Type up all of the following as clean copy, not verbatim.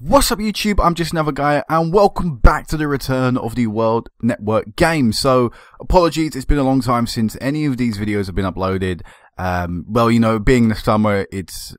What's up YouTube, I'm just another guy and welcome back to the return of the World Network game. So apologies, it's been a long time since any of these videos have been uploaded. Well, you know, being the summer, it's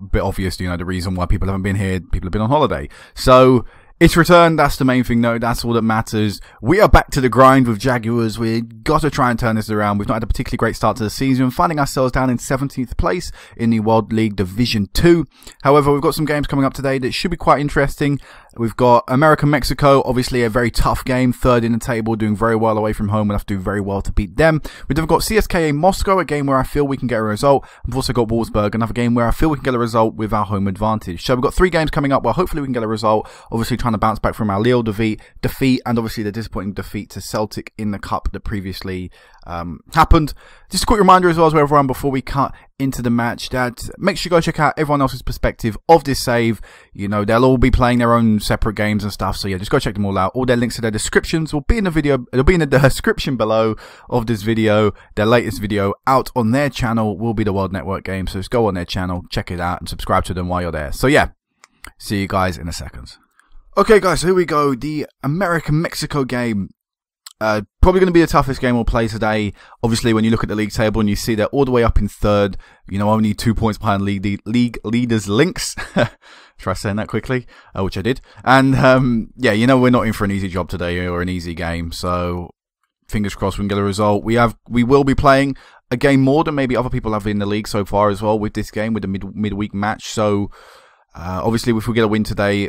a bit obvious, you know, the reason why people haven't been here. People have been on holiday. So it's returned, that's the main thing though, that's all that matters. We are back to the grind with Jaguars. We got to try and turn this around. We've not had a particularly great start to the season, finding ourselves down in 17th place in the World League Division 2. However, we've got some games coming up today that should be quite interesting. We've got America-Mexico, obviously a very tough game, third in the table, doing very well away from home. We'll have to do very well to beat them. We've then got CSKA Moscow, a game where I feel we can get a result. We've also got Wolfsburg, another game where I feel we can get a result with our home advantage. So we've got 3 games coming up where hopefully we can get a result. Obviously trying to bounce back from our Lille defeat, and obviously the disappointing defeat to Celtic in the Cup that previously happened. Just a quick reminder as well as everyone before we cut into the match that make sure you go check out everyone else's perspective of this save. You know, they'll all be playing their own separate games and stuff, so yeah, just go check them all out. All their links to their descriptions will be in the video. It'll be in the description below of this video. Their latest video out on their channel will be the World Network game, so just go on their channel, check it out and subscribe to them while you're there. So yeah, see you guys in a second. Okay guys, so here we go, the America-Mexico game. Probably going to be the toughest game we'll play today. Obviously, when you look at the league table and you see they're all the way up in third, you know, only 2 points behind league leaders Lynx. Try saying that quickly, which I did. And yeah, you know, we're not in for an easy job today or an easy game. So fingers crossed we can get a result. We will be playing a game more than maybe other people have in the league so far as well with this game, with the midweek match. So obviously, if we get a win today.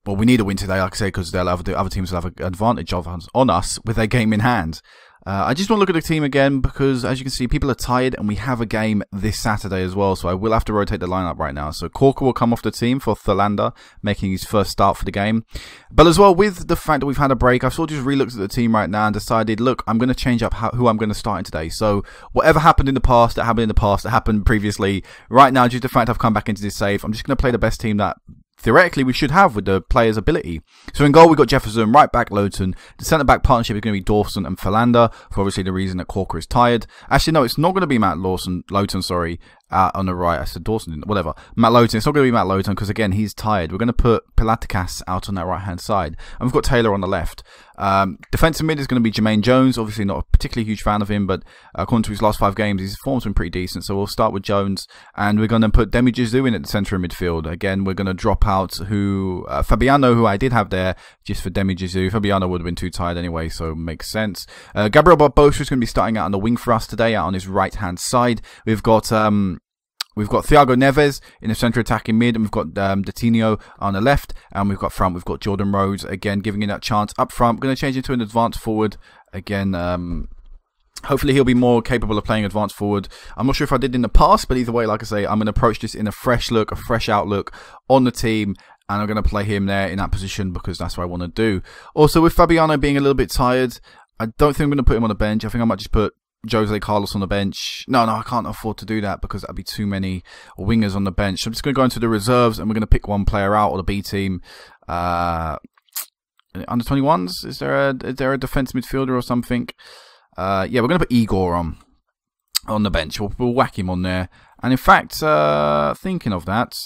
Well, we need a win today, like I say, because other teams will have an advantage on us with their game in hand. I just want to look at the team again because, as you can see, people are tired and we have a game this Saturday as well, so I will have to rotate the lineup right now. So Corker will come off the team for Thalander, making his first start for the game. But as well, with the fact that we've had a break, I've sort of just re-looked at the team right now and decided, look, I'm going to change up who I'm going to start in today. So whatever happened in the past, that happened previously. Right now, due to the fact I've come back into this save, I'm just going to play the best team that theoretically we should have with the player's ability. So in goal we've got Jefferson, right back Lowton. The centre back partnership is going to be Dawson and Philander for obviously the reason that Corker is tired. Actually no, it's not going to be Lowton, sorry, on the right. I said Dawson, whatever. Matt Lowton, it's not going to be Matt Lowton because again he's tired. We're going to put Pilatikas out on that right hand side. And we've got Taylor on the left. Defensive mid is going to be Jermaine Jones, obviously not a particularly huge fan of him, but according to his last 5 games, his form's been pretty decent, so we'll start with Jones, and we're going to put Demi Gizu in at the centre of midfield. Again, we're going to drop out Fabiano, who I did have there, just for Demi Gizu. Fabiano would have been too tired anyway, so makes sense. Gabriel Barbosa is going to be starting out on the wing for us today, out on his right-hand side. We've got Thiago Neves in the centre attacking mid, and we've got Datinho on the left, and we've got Jordan Rhodes, again, giving him that chance up front. We're going to change into an advanced forward, again, hopefully he'll be more capable of playing advanced forward. I'm not sure if I did in the past, but either way, like I say, I'm going to approach this in a fresh look, a fresh outlook on the team, and I'm going to play him there in that position because that's what I want to do. Also, with Fabiano being a little bit tired, I don't think I'm going to put him on the bench. I think I might just put Jose Carlos on the bench. No, I can't afford to do that because that'd be too many wingers on the bench. So I'm just going to go into the reserves and we're going to pick one player out, or the B team. Under 21s, is there a defense midfielder or something? Yeah, we're going to put Igor on the bench. We'll whack him on there. And in fact, thinking of that,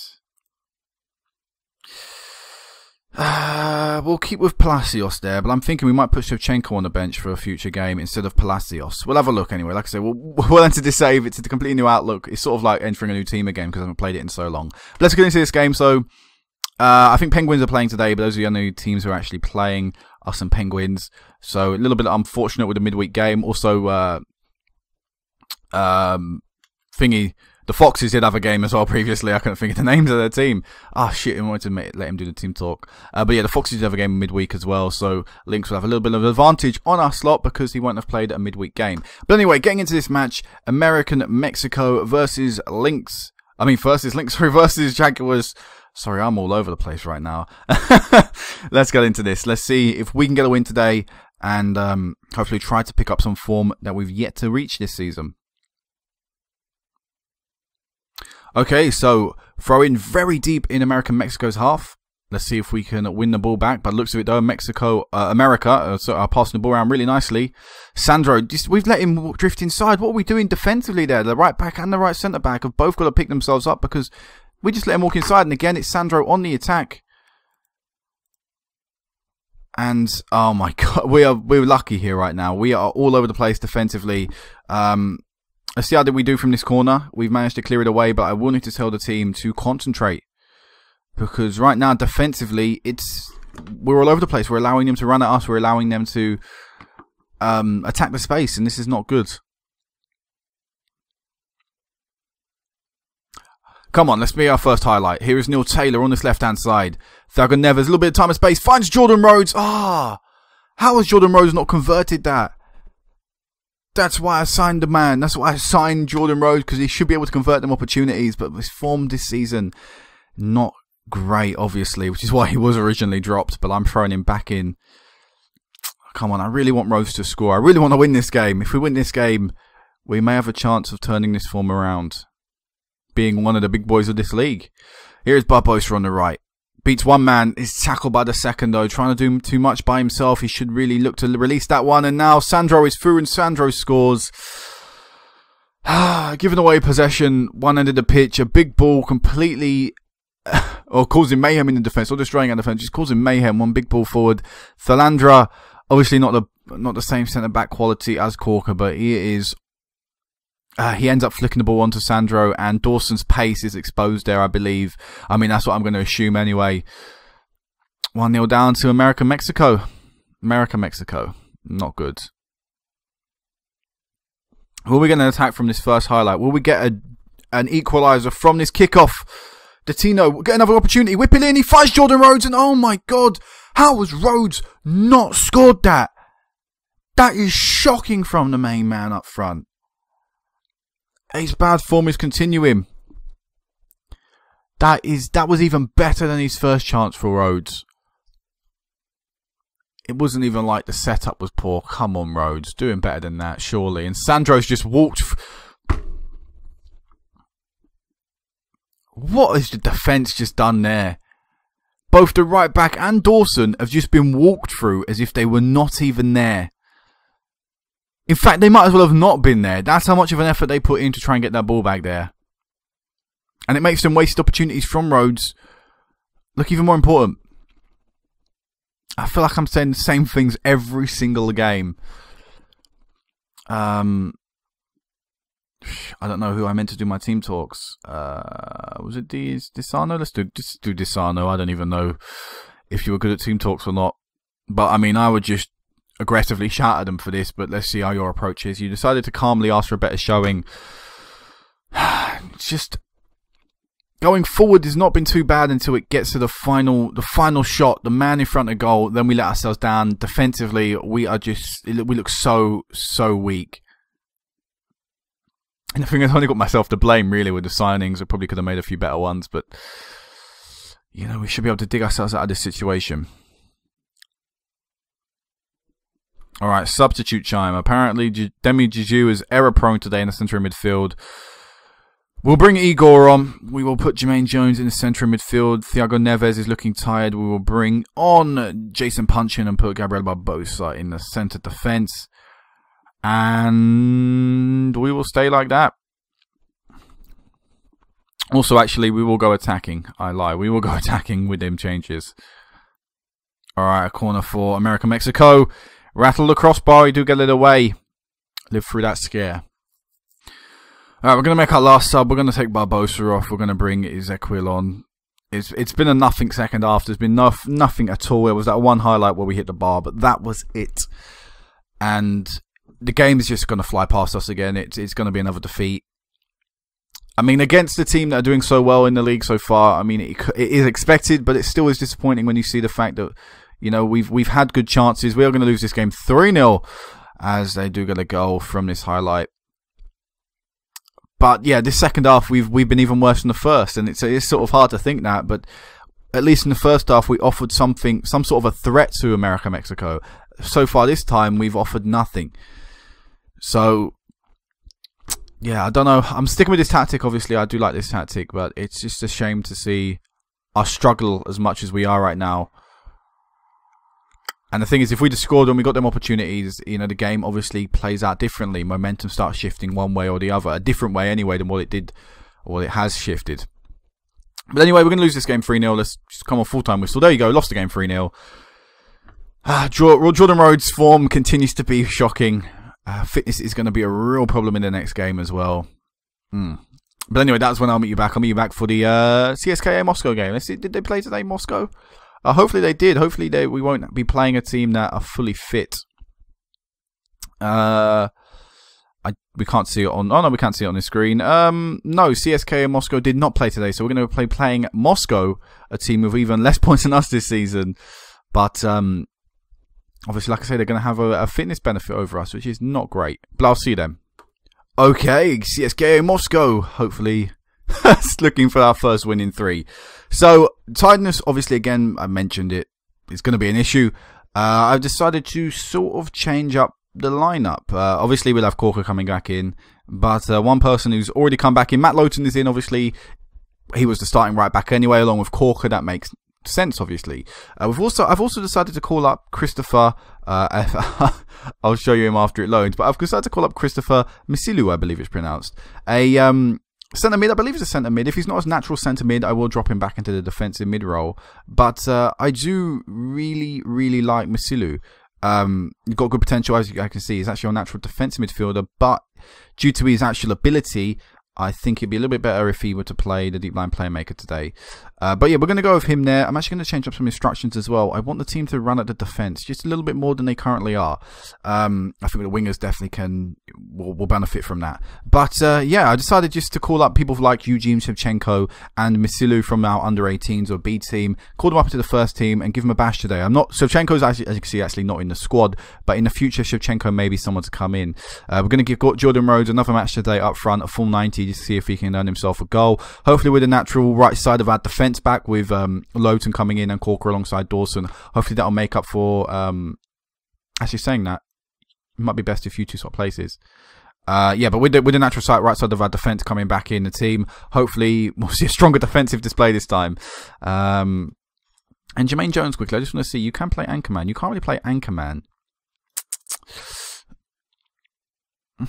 we'll keep with Palacios there, but I'm thinking we might put Shevchenko on the bench for a future game instead of Palacios. We'll have a look anyway. Like I say, we'll enter this save. It's a completely new outlook. It's sort of like entering a new team again because I haven't played it in so long. But let's get into this game. So, I think Penguins are playing today, but those are the only teams who are actually playing, us and Penguins. So, a little bit unfortunate with the midweek game. Also, the Foxes did have a game as well previously. I couldn't think of the names of their team. Ah, shit, I wanted to let him do the team talk. But yeah, the Foxes did have a game midweek as well, so Lynx will have a little bit of advantage on our slot because he won't have played a midweek game. But anyway, getting into this match, American-Mexico versus Lynx. Versus Jaguars. Sorry, I'm all over the place right now. Let's get into this. Let's see if we can get a win today and hopefully try to pick up some form that we've yet to reach this season. Okay, so throw in very deep in America-Mexico's half. Let's see if we can win the ball back. But looks of it though, America are passing the ball around really nicely. Sandro, we've let him drift inside. What are we doing defensively there? The right back and the right centre back have both got to pick themselves up because we just let him walk inside. And again, it's Sandro on the attack. And oh my god, we're lucky here right now. We are all over the place defensively. Let's see how did we do from this corner. We've managed to clear it away, but I will need to tell the team to concentrate, because right now defensively we're all over the place. We're allowing them to run at us. We're allowing them to attack the space, and this is not good. Come on, let's be our first highlight. Here is Neil Taylor on this left-hand side. Thiago Neves, a little bit of time and space, finds Jordan Rhodes. How has Jordan Rhodes not converted that? That's why I signed the man. That's why I signed Jordan Rhodes, because he should be able to convert them opportunities. But his form this season, not great, obviously, which is why he was originally dropped. But I'm throwing him back in. Come on, I really want Rhodes to score. I really want to win this game. If we win this game, we may have a chance of turning this form around, being one of the big boys of this league. Here's Barbosa on the right. Beats one man, is tackled by the second though, trying to do too much by himself. He should really look to release that one, and now Sandro is through and Sandro scores. Giving away possession, one end of the pitch, a big ball completely, or causing mayhem in the defence, or destroying our defence, just causing mayhem, one big ball forward. Thalandra, obviously not the same centre-back quality as Corker, but he is... he ends up flicking the ball onto Sandro, and Dawson's pace is exposed there, I believe. I mean, that's what I'm going to assume anyway. 1-0 down to America-Mexico. America-Mexico. Not good. Will we get an attack from this first highlight? Will we get an equaliser from this kickoff? Datino, get another opportunity. Whip it in. He finds Jordan Rhodes, and oh my god, how has Rhodes not scored that? That is shocking from the main man up front. His bad form is continuing. That was even better than his first chance for Rhodes. It wasn't even like the setup was poor. Come on, Rhodes. Doing better than that, surely. And Sandro's just walked... What has the defence just done there? Both the right back and Dawson have just been walked through as if they were not even there. In fact, they might as well have not been there. That's how much of an effort they put in to try and get that ball back there. And it makes them waste opportunities from Rhodes look even more important. I feel like I'm saying the same things every single game. I don't know who I meant to do my team talks. Was it Disano? Let's do Disano. I don't even know if you were good at team talks or not. But I mean, I would just aggressively shout at them for this, but let's see how your approach is. You decided to calmly ask for a better showing. It's just going forward has not been too bad until it gets to the final shot, the man in front of goal. Then we let ourselves down defensively. We look so weak. And I think I've only got myself to blame really with the signings. I probably could have made a few better ones, but you know, we should be able to dig ourselves out of this situation. Alright, substitute chime. Apparently, Demi Jiju is error-prone today in the centre of midfield. We'll bring Igor on. We will put Jermaine Jones in the centre of midfield. Thiago Neves is looking tired. We will bring on Jason Punchin and put Gabriel Barbosa in the centre defence. And we will stay like that. Also, actually, we will go attacking. I lie. We will go attacking with them changes. Alright, a corner for America-Mexico. Rattle the crossbar, you do get it away. Live through that scare. Alright, we're going to make our last sub. We're going to take Barbosa off. We're going to bring Ezequiel on. It's been a nothing second half. There's been nothing at all. There was that one highlight where we hit the bar, but that was it. And the game is just going to fly past us again. It's going to be another defeat. I mean, against the team that are doing so well in the league so far, I mean, it is expected, but it still is disappointing when you see the fact that, you know, we've had good chances. We are going to lose this game 3-0 as they do get a goal from this highlight. But yeah, this second half we've been even worse than the first, and it's sort of hard to think that, but at least in the first half we offered some sort of a threat to America-Mexico. So far this time we've offered nothing. So yeah, I don't know. I'm sticking with this tactic. Obviously, I do like this tactic, but it's just a shame to see us struggle as much as we are right now. And the thing is, if we just scored when we got them opportunities, you know, the game obviously plays out differently. Momentum starts shifting one way or the other, a different way anyway than what it did, or what it has shifted. But anyway, we're going to lose this game 3-0. Let's just come on full-time whistle. There you go, lost the game 3-0. Jordan Rhodes' form continues to be shocking. Fitness is going to be a real problem in the next game as well. But anyway, that's when I'll meet you back. I'll meet you back for the CSKA Moscow game. Let's see, did they play today, Moscow? Hopefully they did. Hopefully we won't be playing a team that are fully fit. We can't see it on. Oh no, we can't see it on the screen. No, CSKA Moscow did not play today, so we're going to be playing Moscow, a team with even less points than us this season. But obviously, like I say, they're going to have a fitness benefit over us, which is not great. But I'll see you then. Okay, CSKA Moscow, hopefully looking for our first win in 3. So, tiredness, obviously, again, I mentioned it. It's going to be an issue. I've decided to sort of change up the lineup. Obviously, we'll have Corker coming back in. But one person who's already come back in, Matt Lowton is in, obviously. He was the starting right back anyway, along with Corker. That makes sense, obviously. I've also decided to call up Christopher. I'll show you him after it loads. But I've decided to call up Christopher Misilu, I believe it's pronounced. A centre mid, I believe it's a centre mid. If he's not as natural centre mid, I will drop him back into the defensive mid role. But I do really like Misilu. He's got good potential, as I can see. He's actually a natural defensive midfielder, but due to his actual ability, I think it'd be a little bit better if he were to play the deep line playmaker today. But yeah, we're going to go with him there. I'm actually going to change up some instructions as well. I want the team to run at the defence just a little bit more than they currently are. I think the wingers definitely will benefit from that. But yeah, I decided just to call up people like Eugene Shevchenko and Misilu from our under-18s or B team. Call them up into the first team and give them a bash today. Shevchenko's actually, as you can see, actually not in the squad. But in the future, Shevchenko may be someone to come in. We're going to give Jordan Rhodes another match today up front, a full 90, just to see if he can earn himself a goal. Hopefully with the natural right side of our defence back with Lowton coming in and Corker alongside Dawson. Hopefully that'll make up for... actually saying that, it might be best if you two swap places. Yeah, but with the natural side, right side of our defence coming back in the team, hopefully we'll see a stronger defensive display this time. And Jermaine Jones, quickly, I just want to see, you can play Anchorman. You can't really play Anchorman.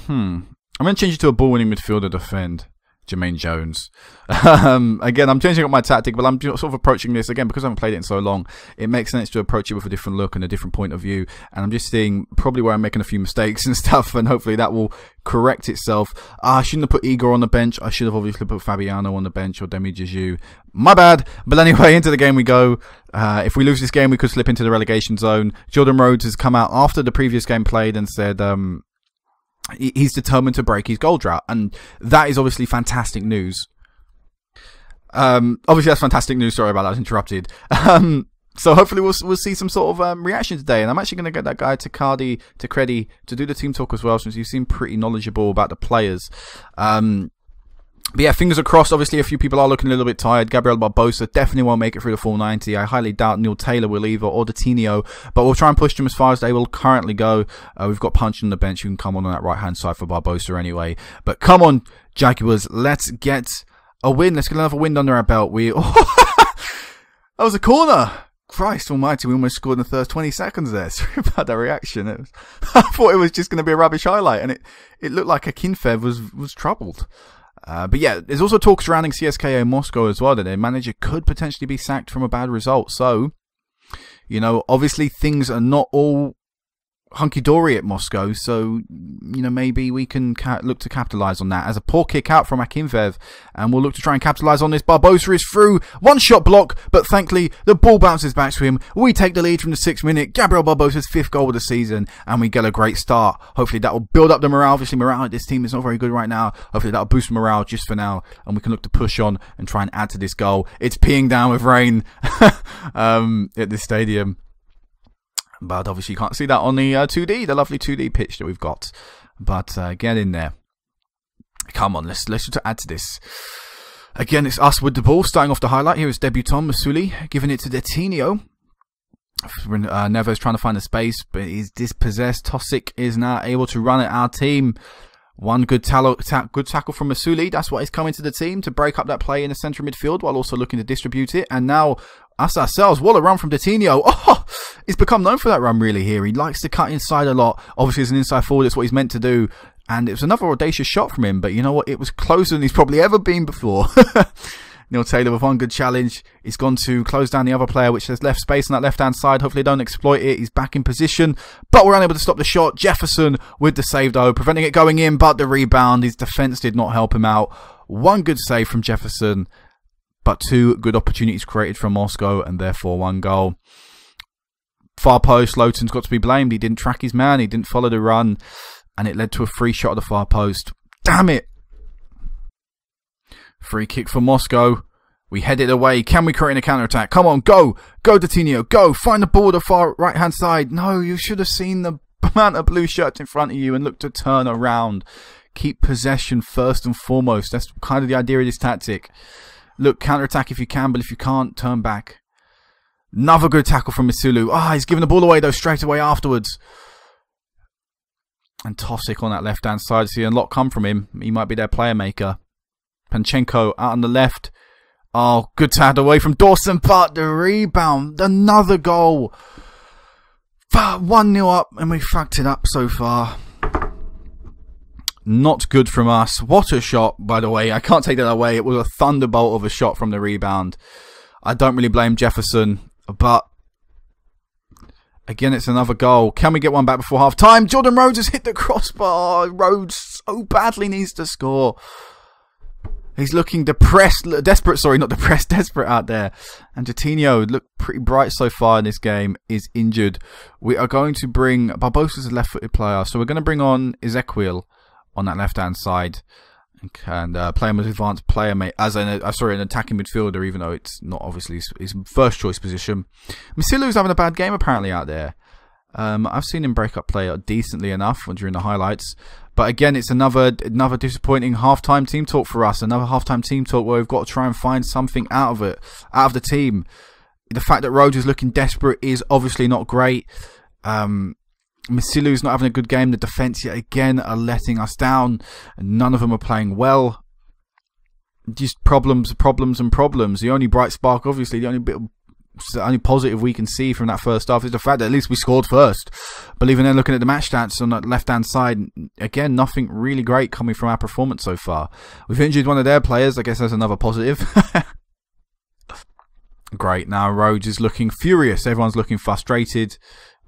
I'm going to change it to a ball-winning midfielder defend. Jermaine Jones. Again, I'm changing up my tactic, but I'm sort of approaching this, again, because I haven't played it in so long, it makes sense to approach it with a different look and a different point of view, and I'm just seeing probably where I'm making a few mistakes and stuff, and hopefully that will correct itself. I shouldn't have put Igor on the bench. I should have obviously put Fabiano on the bench or Demi Jeju. My bad. But anyway, into the game we go. If we lose this game, we could slip into the relegation zone. Jordan Rhodes has come out after the previous game played and said... he's determined to break his goal drought, and that is obviously fantastic news. Obviously that's fantastic news. Sorry about that, I was interrupted. So hopefully we'll see some sort of reaction today, and I'm actually going to get that guy to Credi to do the team talk as well, since you seem pretty knowledgeable about the players. But yeah, fingers are crossed. Obviously, a few people are looking a little bit tired. Gabriel Barbosa definitely won't make it through the full 90. I highly doubt Neil Taylor will either, or Coutinho. But we'll try and push them as far as they will currently go. We've got Punch on the bench who can come on that right-hand side for Barbosa anyway. But come on, Jaguars, let's get a win. Let's get another win under our belt. That was a corner. Christ almighty, we almost scored in the first 20 seconds there. Sorry about that reaction. I thought it was just going to be a rubbish highlight, and it looked like Akinfev was troubled. But yeah, there's also talk surrounding CSKA Moscow as well, that their manager could potentially be sacked from a bad result. So, you know, obviously things are not all hunky-dory at Moscow, so, you know, maybe we can look to capitalise on that. As a poor kick out from Akinfev, and we'll look to try and capitalise on this. Barbosa is through, one shot block, but thankfully the ball bounces back to him. We take the lead from the 6th minute, Gabriel Barbosa's 5th goal of the season, and we get a great start. Hopefully that will build up the morale. Obviously morale at this team is not very good right now. Hopefully that will boost morale just for now, and we can look to push on and try and add to this goal. It's peeing down with rain at this stadium. But obviously you can't see that on the 2D, the lovely 2D pitch that we've got. But get in there. Come on, let's just add to this. Again, it's us with the ball. Starting off the highlight, here is debutant Masuli, giving it to Coutinho. Neves trying to find a space, but he's dispossessed. Tosic is now able to run at our team. One good tackle from Masuli. That's what is coming to the team, to break up that play in the central midfield while also looking to distribute it. And now us ourselves. What a run from Coutinho. Oh, he's become known for that run really here. He likes to cut inside a lot. Obviously, as an inside forward, it's what he's meant to do. And it was another audacious shot from him. But you know what? It was closer than he's probably ever been before. Neil Taylor with one good challenge. He's gone to close down the other player, which has left space on that left-hand side. Hopefully they don't exploit it. He's back in position, but we're unable to stop the shot. Jefferson with the save, though, preventing it going in, but the rebound. His defence did not help him out. One good save from Jefferson, but two good opportunities created from Moscow, and therefore one goal. Far post, Lowton's got to be blamed. He didn't track his man. He didn't follow the run, and it led to a free shot at the far post. Damn it! Free kick for Moscow. We head it away. Can we create a counter-attack? Come on, go! Go, Coutinho, go! Find the ball at the far right-hand side. No, you should have seen the amount of blue shirts in front of you and look to turn around. Keep possession first and foremost. That's kind of the idea of this tactic. Look, counter-attack if you can, but if you can't, turn back. Another good tackle from Misulu. Ah, he's giving the ball away, though, straight away afterwards. And Tosic on that left-hand side. See a lot come from him. He might be their player maker. Panchenko out on the left. Oh, good tag away from Dawson, but the rebound. Another goal. 1-0 up, and we fucked it up so far. Not good from us. What a shot, by the way. I can't take that away. It was a thunderbolt of a shot from the rebound. I don't really blame Jefferson, but again, it's another goal. Can we get one back before half time? Jordan Rhodes has hit the crossbar. Rhodes so badly needs to score. He's looking desperate out there. And Coutinho, looked pretty bright so far in this game, is injured. We are going to bring Barbosa's a left-footed player, so we're going to bring on Ezequiel on that left-hand side and play him as advanced player, mate, as an attacking midfielder, even though it's not obviously his first choice position. Misilu's having a bad game apparently out there. I've seen him break up play decently enough during the highlights. But again, it's another disappointing half-time team talk for us. Another half-time team talk where we've got to try and find something out of it, out of the team. The fact that Rhodes is looking desperate is obviously not great. Misilu's not having a good game. The defence yet again are letting us down. And none of them are playing well. Just problems. The only bright spark, obviously, the only positive we can see from that first half is the fact that at least we scored first. But even then, looking at the match stats on that left-hand side, again, nothing really great coming from our performance so far. We've injured one of their players. I guess that's another positive. Great. Now Rhodes is looking furious. Everyone's looking frustrated.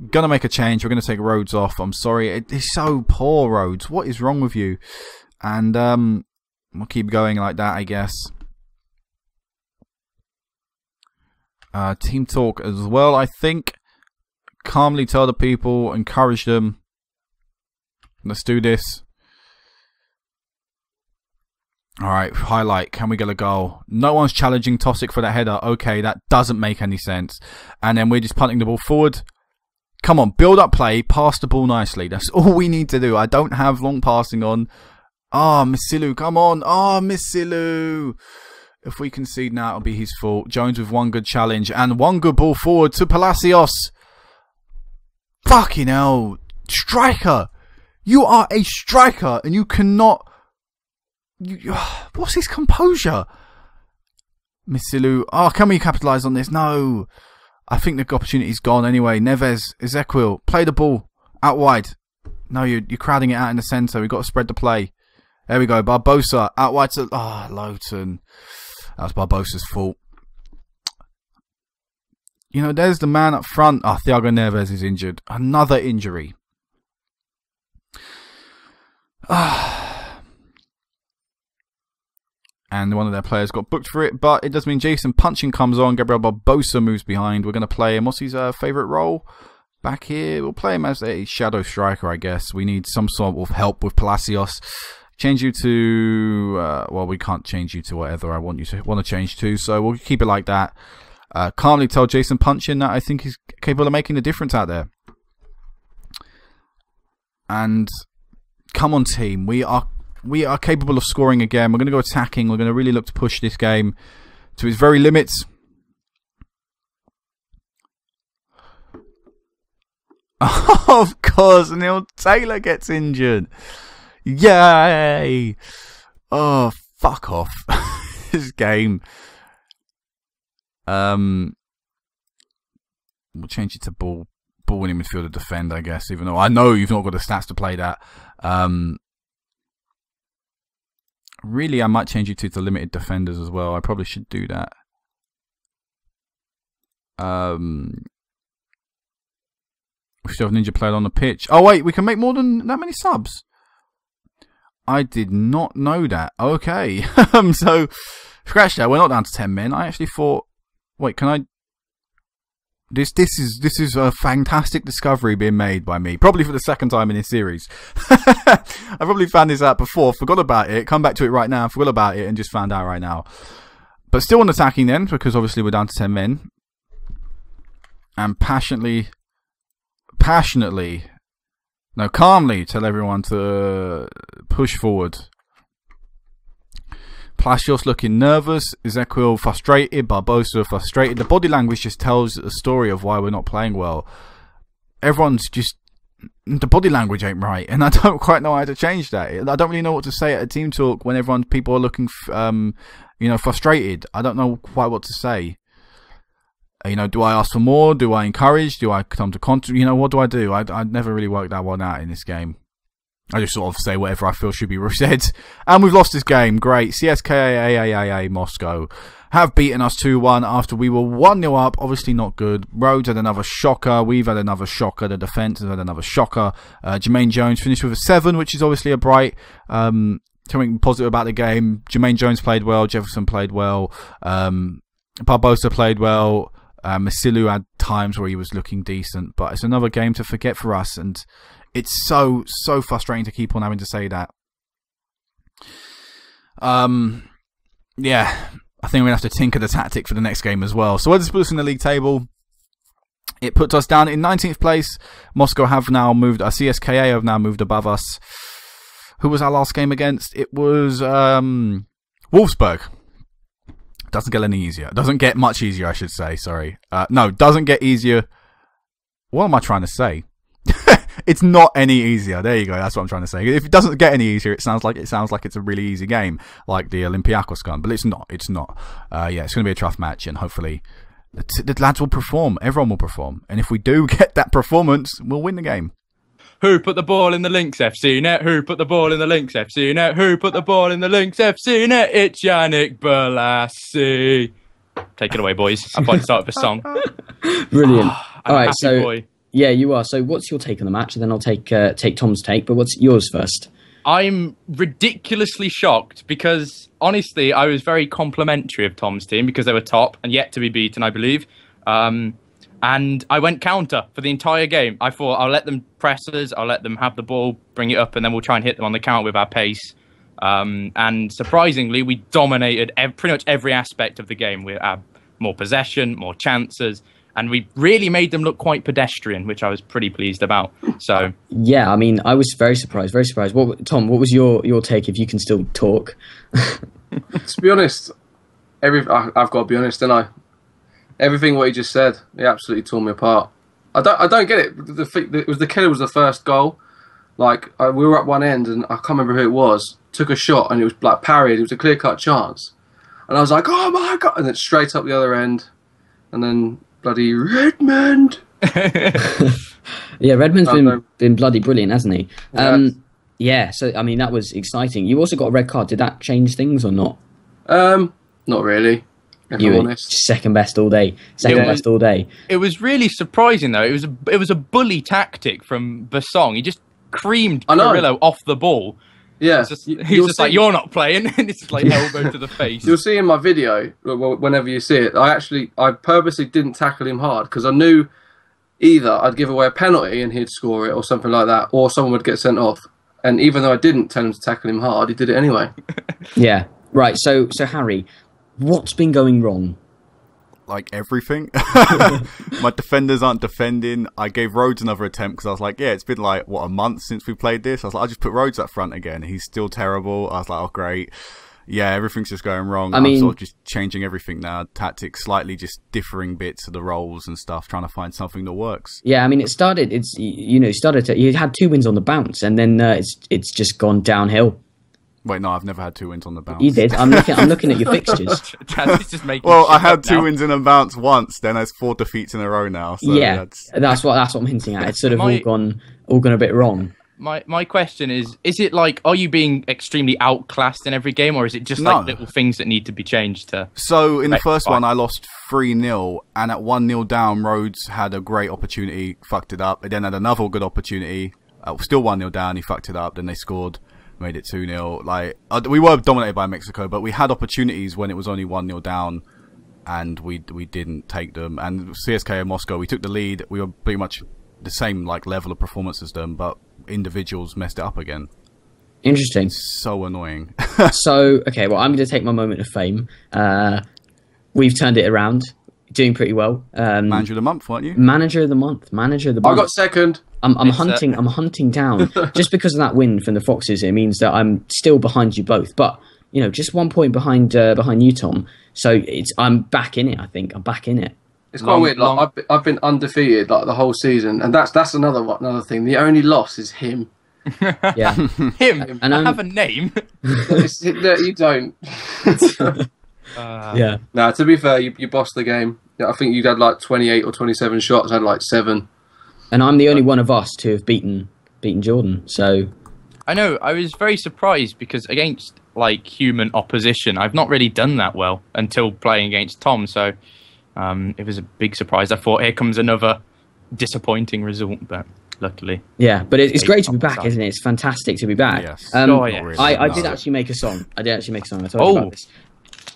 Gonna make a change. We're gonna take Rhodes off. I'm sorry. It's so poor, Rhodes. What is wrong with you? And we'll keep going like that, I guess. Team talk as well, I think. Calmly tell the people, encourage them. Let's do this. Alright, highlight. Can we get a goal? No one's challenging Tosic for that header. Okay, that doesn't make any sense. And then we're just punting the ball forward. Come on, build up play, pass the ball nicely. That's all we need to do. I don't have long passing on. Ah, Misilu, come on. Ah, Misilu. If we concede now, it'll be his fault. Jones with one good challenge and one good ball forward to Palacios. Fucking hell. Striker. You are a striker and you cannot... what's his composure? Misilu. Oh, can we capitalise on this? No. I think the opportunity's gone anyway. Neves, Ezequiel, play the ball out wide. No, you're crowding it out in the centre. We've got to spread the play. There we go. Barbosa out wide to... oh, Lowton. That was Barbosa's fault. You know, there's the man up front. Oh, Thiago Neves is injured. Another injury. And one of their players got booked for it. But it does mean Jason Punching comes on. Gabriel Barbosa moves behind. We're going to play him. What's his favourite role? Back here. We'll play him as a shadow striker, I guess. We need some sort of help with Palacios. Change you to, well, we can't change you to whatever I want to change to, so we'll keep it like that. Calmly tell Jason Punchin that I think he's capable of making a difference out there. And come on, team, we are capable of scoring again. We're going to go attacking. We're going to really look to push this game to its very limits. Of course, Neil Taylor gets injured. Yay! Oh, fuck off. This game. We'll change it to ball winning midfielder defend, I guess, even though I know you've not got the stats to play that. Really, I might change you to the limited defenders as well. I probably should do that. We still have Ninja Player on the pitch. Oh wait, we can make more than that many subs. I did not know that. Okay, so scratch that. We're not down to 10 men. I actually thought. Wait, can I? This is a fantastic discovery being made by me. Probably for the second time in this series. I probably found this out before, forgot about it, come back to it right now, forgot about it, and just found out right now. But still on attacking then, because obviously we're down to 10 men. And passionately, no, calmly tell everyone to push forward. Palacios looking nervous, Ezequiel frustrated, Barbosa frustrated. The body language just tells a story of why we're not playing well. Everyone's just... The body language ain't right, and I don't quite know how to change that. I don't really know what to say at a team talk when people are looking, you know, frustrated. I don't know quite what to say. You know, do I ask for more? Do I encourage? Do I come to contact? You know, what do I do? I never really worked that one out in this game. I just sort of say whatever I feel should be said. And we've lost this game. Great. CSKA Moscow have beaten us 2-1 after we were 1-0 up. Obviously not good. Rhodes had another shocker. We've had another shocker. The defence has had another shocker. Jermaine Jones finished with a 7, which is obviously a bright... something positive about the game. Jermaine Jones played well. Jefferson played well. Barbosa played well. Masilu had times where he was looking decent. But it's another game to forget for us. And... it's so frustrating to keep on having to say that. Yeah, I think we're going to have to tinker the tactic for the next game as well. So where does this put us in the league table? It puts us down in 19th place. Moscow have now moved, CSKA have now moved above us. Who was our last game against? It was Wolfsburg. Doesn't get any easier. Doesn't get much easier, I should say. Sorry. No, doesn't get easier. What am I trying to say? It's not any easier. There you go. That's what I'm trying to say. If it doesn't get any easier, it sounds like it's a really easy game, like the Olympiacos gun. But it's not. It's not. Yeah, it's going to be a tough match, and hopefully the lads will perform. Everyone will perform, and if we do get that performance, we'll win the game. Who put the ball in the Lynx FC net? Who put the ball in the Lynx FC net? Who put the ball in the Lynx FC net? It's Yannick Balassi. Take it away, boys. I'm about to start with a song. Brilliant. All right, so. Boy. Yeah, you are. So what's your take on the match? And then I'll take Tom's take, but what's yours first? I'm ridiculously shocked because, honestly, I was very complimentary of Tom's team because they were top and yet to be beaten, I believe. And I went counter for the entire game. I thought I'll let them press us, I'll let them have the ball, bring it up, and then we'll try and hit them on the counter with our pace. And surprisingly, we dominated pretty much every aspect of the game. We had more possession, more chances. And we really made them look quite pedestrian, which I was pretty pleased about. So yeah, I mean, I was very surprised. Very surprised. Tom, what was your take? If you can still talk. To be honest, I've got to be honest, don't I? Everything what he just said, he absolutely tore me apart. I don't get it. It was the killer was the first goal. Like we were at one end, and I can't remember who it was. Took a shot, and it was like parried. It was a clear-cut chance, and I was like, "Oh my god!" And then straight up the other end, and then. Bloody Redmond. Yeah, Redmond's been bloody brilliant, hasn't he? Yeah, so I mean that was exciting. You also got a red card. Did that change things or not? Not really. If you I'm were honest. second best all day. Best all day. It was really surprising though. It was a bully tactic from Bassong. He just creamed Carrillo off the ball. Yeah, he was just like, "You're not playing," and it's just like elbow to the face. You'll see in my video whenever you see it. I purposely didn't tackle him hard because I knew either I'd give away a penalty and he'd score it or something like that, or someone would get sent off. And even though I didn't tell him to tackle him hard, he did it anyway. Yeah, right. So Harry, what's been going wrong? Like everything. My defenders aren't defending. I gave Rhodes another attempt because I was like, yeah, it's been like, what, a month since we played this? I was like, I'll just put Rhodes up front again. He's still terrible. I was like, oh, great. Yeah, everything's just going wrong. I'm sort of just changing everything now. Tactics, slightly just differing bits of the roles and stuff, trying to find something that works. Yeah, I mean, you had 2 wins on the bounce and then it's just gone downhill. Wait, no, I've never had 2 wins on the bounce. You did. I'm looking at your fixtures. Just well, I had 2 wins in a bounce once. Then there's 4 defeats in a row now. So yeah, that's what I'm hinting at. It's sort of all gone a bit wrong. my question is it like, are you being extremely outclassed in every game, or is it just like little things that need to be changed to? So in the first one, I lost 3-0, and at 1-0 down, Rhodes had a great opportunity, fucked it up. He then had another good opportunity, still 1-0 down, he fucked it up. Then they scored, made it 2-0. Like we were dominated by Mexico, but we had opportunities when it was only 1-0 down, and we didn't take them. And CSKA Moscow, we took the lead. We were pretty much the same like level of performance as them, but individuals messed it up again. Interesting. It's so annoying. So, okay, well, I'm going to take my moment of fame. We've turned it around, doing pretty well. Manager of the month, weren't you? Manager of the month. Manager of the month. I got second. I'm hunting down. Just because of that win from the Foxes, it means that I'm still behind you both. But you know, just 1 point behind you, Tom. So I'm back in it. I think I'm back in it. It's quite weird. Like I've been undefeated like the whole season, and that's another thing. The only loss is him. Yeah, him. And I have a name. No, you don't. Yeah. No, to be fair, you bossed the game. I think you had like 28 or 27 shots. I had like 7. And I'm the only one of us to have beaten Jordan. So I know. I was very surprised because against like human opposition, I've not really done that well until playing against Tom. So it was a big surprise. I thought, here comes another disappointing result, but luckily. Yeah, but it's great to be back, isn't it? It's fantastic to be back. Yes. Yes. I did actually make a song. I told you about this.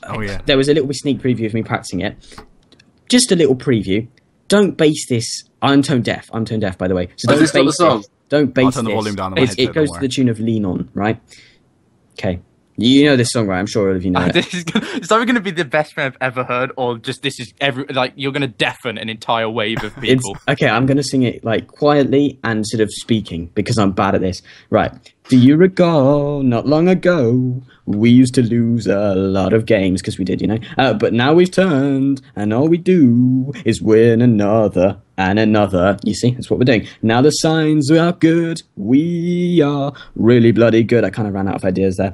Oh yeah. There was a little sneak preview of me practicing it. Just a little preview. Don't base this. I'm tone deaf, by the way. So don't base the song. Don't base I'll turn the this. volume down on my headset, It goes to the tune of Lean On, right? Okay. You know this song, right? I'm sure all of you know it. It's either going to be the best thing I've ever heard, or just this is you're going to deafen an entire wave of people. Okay, I'm going to sing it like quietly and sort of speaking because I'm bad at this. Right. Do you recall, not long ago, we used to lose a lot of games, because we did, you know. But now we've turned, and all we do is win another and another. You see, that's what we're doing. Now the signs are good. We are really bloody good. I kind of ran out of ideas there.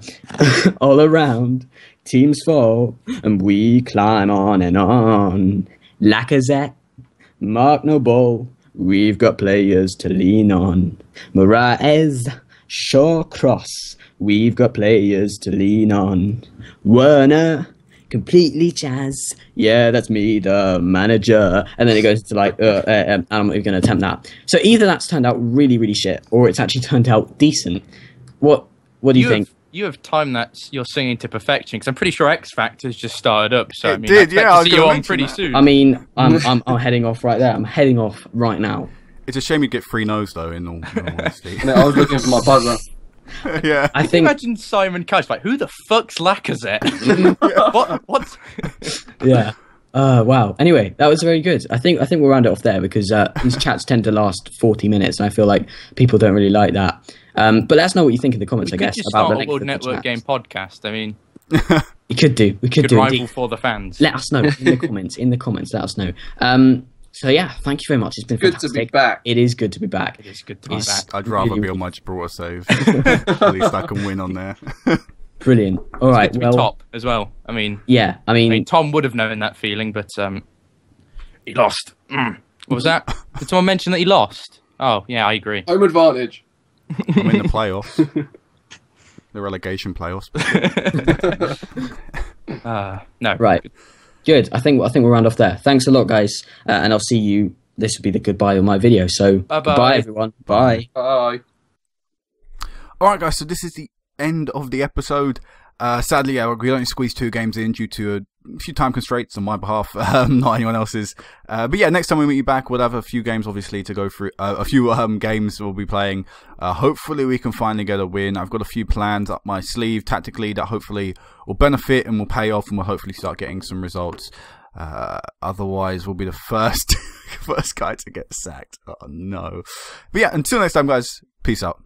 All around, teams fall, and we climb on and on. Lacazette, Mark Noble, we've got players to lean on. Moraes, Shawcross, we've got players to lean on. Werner, completely jazz. Yeah, that's me, the manager. And then it goes to like, I'm not even going to attempt that. So either that's turned out really, really shit, or it's actually turned out decent. What do you think? You have timed that you're singing to perfection, because I'm pretty sure X Factor's just started up. So I mean, did, I expect to see you on pretty soon. I mean, I'm heading off right there. I'm heading off right now. It's a shame you'd get 3 no's though. In all honesty. No, I was looking for my buzzer. Yeah. I think. Imagine Simon Cowell like, who the fuck's Lacazette? What? Yeah. Wow. Anyway, that was very good. I think we'll round it off there because these chats tend to last 40 minutes, and I feel like people don't really like that. But let us know what you think in the comments. We I could guess just about start the a World length of the Network Game chats. podcast. I mean, We could do. good rival Indeed. for the fans. Let us know in the comments. In the comments, let us know. So yeah, thank you very much. It's been Good fantastic. to be back. It is good to be back. It is good to be It's back. I'd rather really be on my Gibraltar save. At least I can win on there. Brilliant. All right. Good to be top as well. I mean, Yeah. I mean, Tom would have known that feeling, but he lost. What was that? Did someone mention that he lost? Oh, yeah, I agree. Home advantage. I'm in the playoffs. The relegation playoffs. No. right. Good. I think we'll round off there. Thanks a lot, guys, and I'll see you. This will be the goodbye of my video. So Bye-bye. goodbye, everyone. Bye. Bye. Alright guys, so this is the end of the episode. Sadly, yeah, we only squeezed 2 games in due to a few time constraints on my behalf, not anyone else's. But yeah, next time we meet you back, we'll have a few games obviously to go through. A few games we'll be playing. Hopefully we can finally get a win. I've got a few plans up my sleeve tactically that hopefully will benefit and will pay off, and we'll hopefully start getting some results. Otherwise we'll be the first guy to get sacked. Oh no. But yeah, until next time guys, peace out.